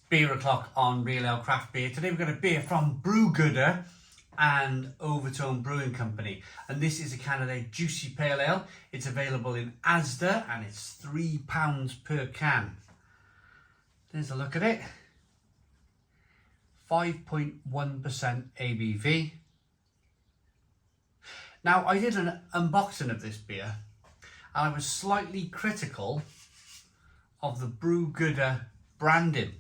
Beer O'Clock on Real Ale Craft Beer. Today we've got a beer from Brewgooder and Overtone Brewing Company, and this is a can of their Juicy Pale Ale. It's available in ASDA and it's £3 per can. There's a look at it. 5.1% ABV. Now, I did an unboxing of this beer and I was slightly critical of the Brewgooder branding.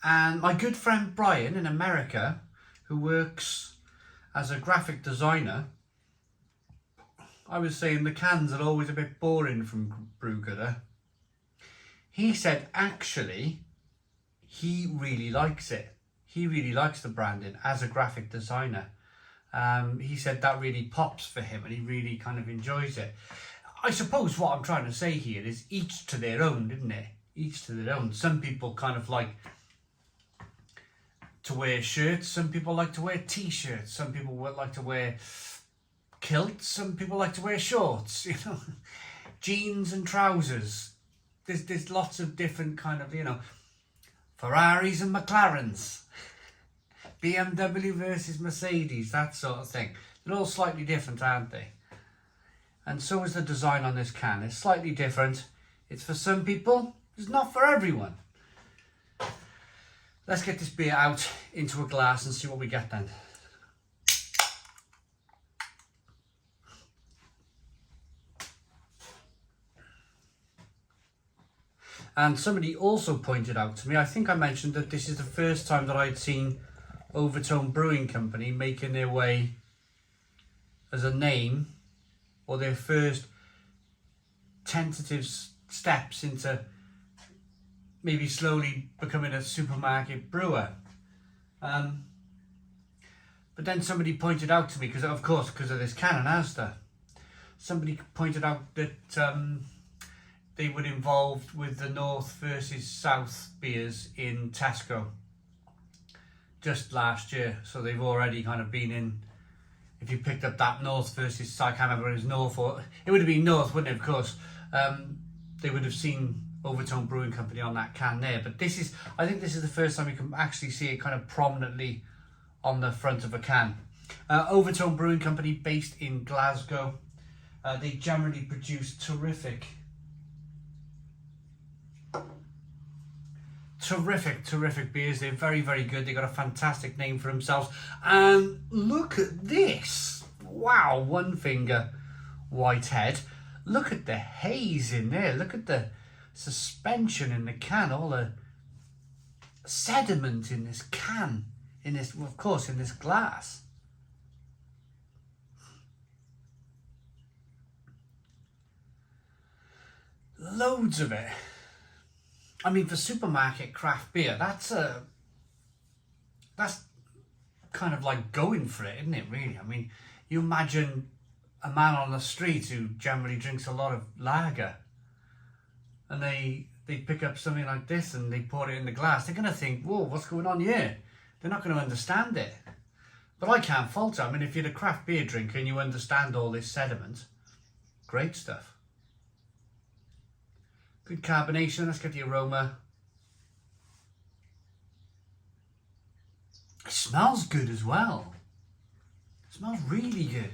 And my good friend Brian in America, who works as a graphic designer, I was saying the cans are always a bit boring from Brewgooder. He said actually he really likes it. He really likes the branding as a graphic designer. He said that really pops for him and he really kind of enjoys it. I suppose what I'm trying to say here is each to their own, isn't it? Each to their own. Some people kind of like to wear shirts, some people like to wear t-shirts, some people would like to wear kilts, some people like to wear shorts, you know, jeans and trousers. There's lots of different kind of, you know, Ferraris and McLarens, BMW versus Mercedes, that sort of thing. They're all slightly different, aren't they? And so is the design on this can. It's slightly different. It's for some people, it's not for everyone. Let's get this beer out into a glass and see what we get then. And somebody also pointed out to me, I think I mentioned that this is the first time that I'd seen Overtone Brewing Company making their way as a name, or their first tentative steps into maybe slowly becoming a supermarket brewer. But then somebody pointed out to me, because of this can in ASDA, somebody pointed out that they were involved with the North versus South beers in Tesco just last year. So they've already kind of been in, if you picked up that North versus South, I can't remember if it was North or, it would have been North, wouldn't it, of course. They would have seen Overtone Brewing Company on that can there, but I think this is the first time you can actually see it kind of prominently on the front of a can. Overtone Brewing Company, based in Glasgow. They generally produce terrific beers. They're very, very good. They got a fantastic name for themselves. And look at this. Wow, one finger white head. Look at the haze in there. Look at the suspension in the can, all the sediment in this can, in this glass. Loads of it. I mean, for supermarket craft beer, that's kind of like going for it, isn't it, really? I mean, you imagine a man on the street who generally drinks a lot of lager, and they pick up something like this and they pour it in the glass. They're going to think, whoa, what's going on here? They're not going to understand it. But I can't fault it. I mean, if you're a craft beer drinker and you understand all this sediment, great stuff. Good carbonation. Let's get the aroma. It smells good as well. It smells really good.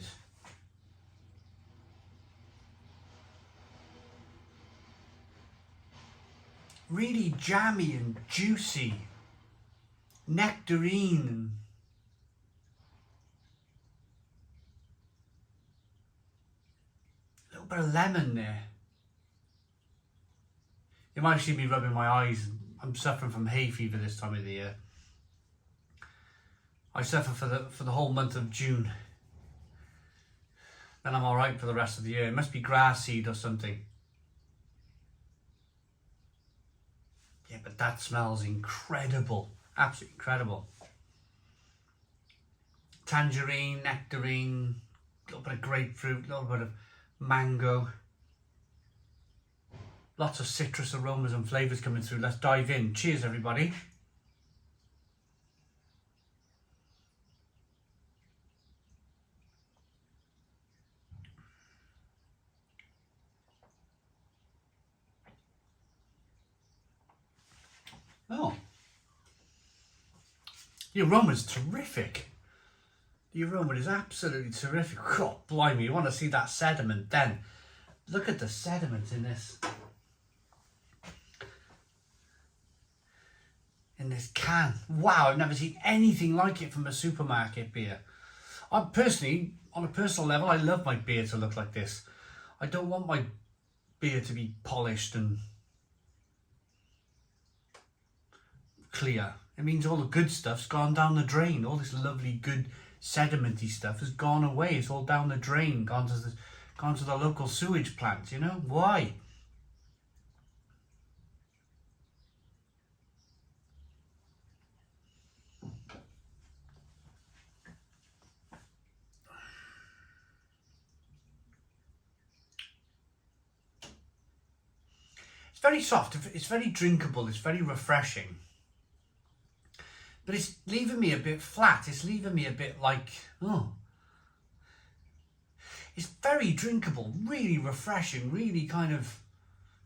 Really jammy and juicy, nectarine, and a little bit of lemon there. You might see me rubbing my eyes. I'm suffering from hay fever this time of the year. I suffer for the whole month of June. Then I'm all right for the rest of the year. It must be grass seed or something. Yeah, but that smells incredible. Absolutely incredible. Tangerine, nectarine, a little bit of grapefruit, a little bit of mango. Lots of citrus aromas and flavours coming through. Let's dive in. Cheers, everybody. Oh. The aroma's terrific. The aroma is absolutely terrific. God, blimey, you want to see that sediment then. Look at the sediment in this. In this can. Wow, I've never seen anything like it from a supermarket beer. I personally, on a personal level, I love my beer to look like this. I don't want my beer to be polished and clear. It means all the good stuff's gone down the drain. All this lovely, good, sedimenty stuff has gone away. It's all down the drain, gone to the local sewage plant, you know? Why? It's very soft, it's very drinkable, it's very refreshing. But it's leaving me a bit flat, it's leaving me a bit like, oh. It's very drinkable, really refreshing, really kind of,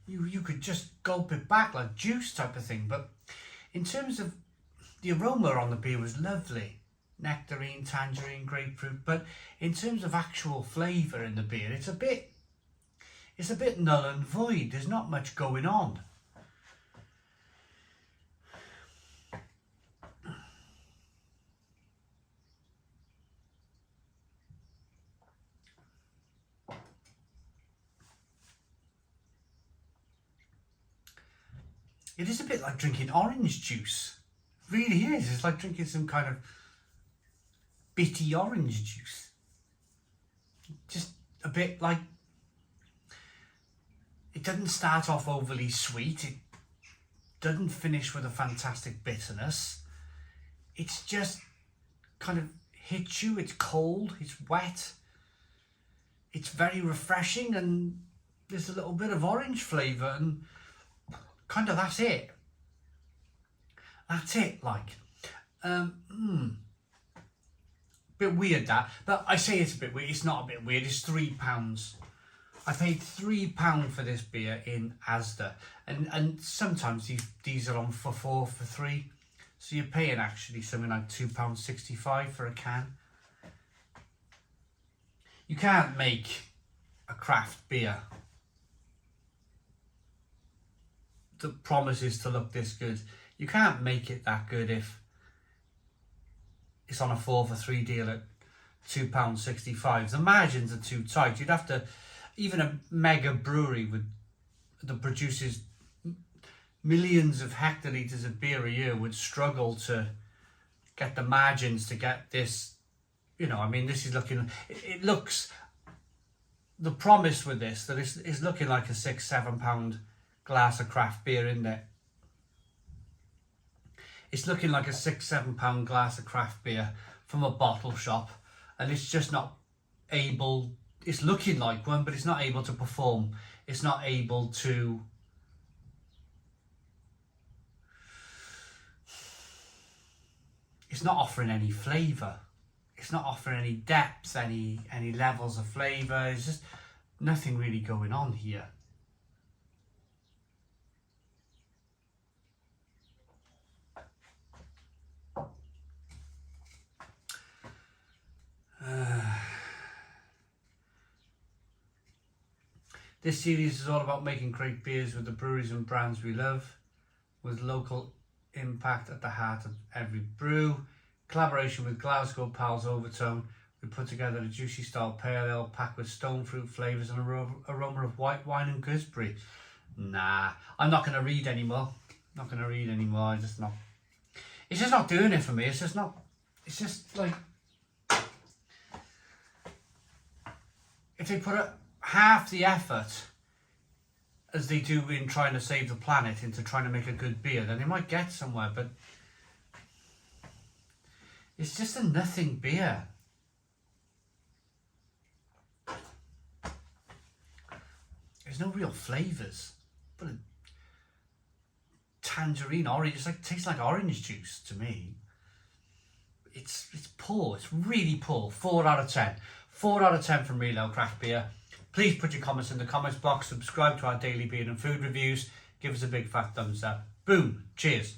you could just gulp it back like juice type of thing. But in terms of, the aroma on the beer was lovely. Nectarine, tangerine, grapefruit. But in terms of actual flavour in the beer, it's a bit null and void. There's not much going on. It is a bit like drinking orange juice. It really is. It's like drinking some kind of bitty orange juice. Just a bit like, it doesn't start off overly sweet. It doesn't finish with a fantastic bitterness. It's just kind of hits you. It's cold, it's wet. It's very refreshing, and there's a little bit of orange flavour, and kind of that's it. That's it, like. Bit weird that, but I say it's a bit weird. It's not a bit weird. It's £3. I paid £3 for this beer in ASDA, and sometimes these are on for 4 for 3, so you're paying actually something like £2.65 for a can. You can't make a craft beer that promises to look this good. You can't make it that good if it's on a 4 for 3 deal at £2.65. The margins are too tight. You'd have to, even a mega brewery that produces millions of hectolitres of beer a year would struggle to get the margins to get this. You know, I mean, this is looking, it looks, the promise with this, that is looking like a £6-7 glass of craft beer, isn't it? It's looking like a £6-7 glass of craft beer from a bottle shop, and it's just not able, it's looking like one, but it's not able to perform. It's not able to, it's not offering any flavour. It's not offering any depth, any levels of flavour. It's just nothing really going on here. This series is all about making great beers with the breweries and brands we love, with local impact at the heart of every brew. Collaboration with Glasgow pals Overtone, we put together a juicy style pale ale packed with stone fruit flavours and aroma of white wine and gooseberry. Nah, I'm not going to read anymore. Not going to read anymore. It's just not doing it for me. It's just like, if they put half the effort as they do in trying to save the planet into trying to make a good beer, then they might get somewhere, but it's just a nothing beer. There's no real flavours. But a tangerine, orange, it's like, tastes like orange juice to me. It's poor. It's really poor. 4 out of 10. 4 out of 10 from Real Ale Craft Beer. Please put your comments in the comments box. Subscribe to our daily beer and food reviews. Give us a big fat thumbs up. Boom. Cheers.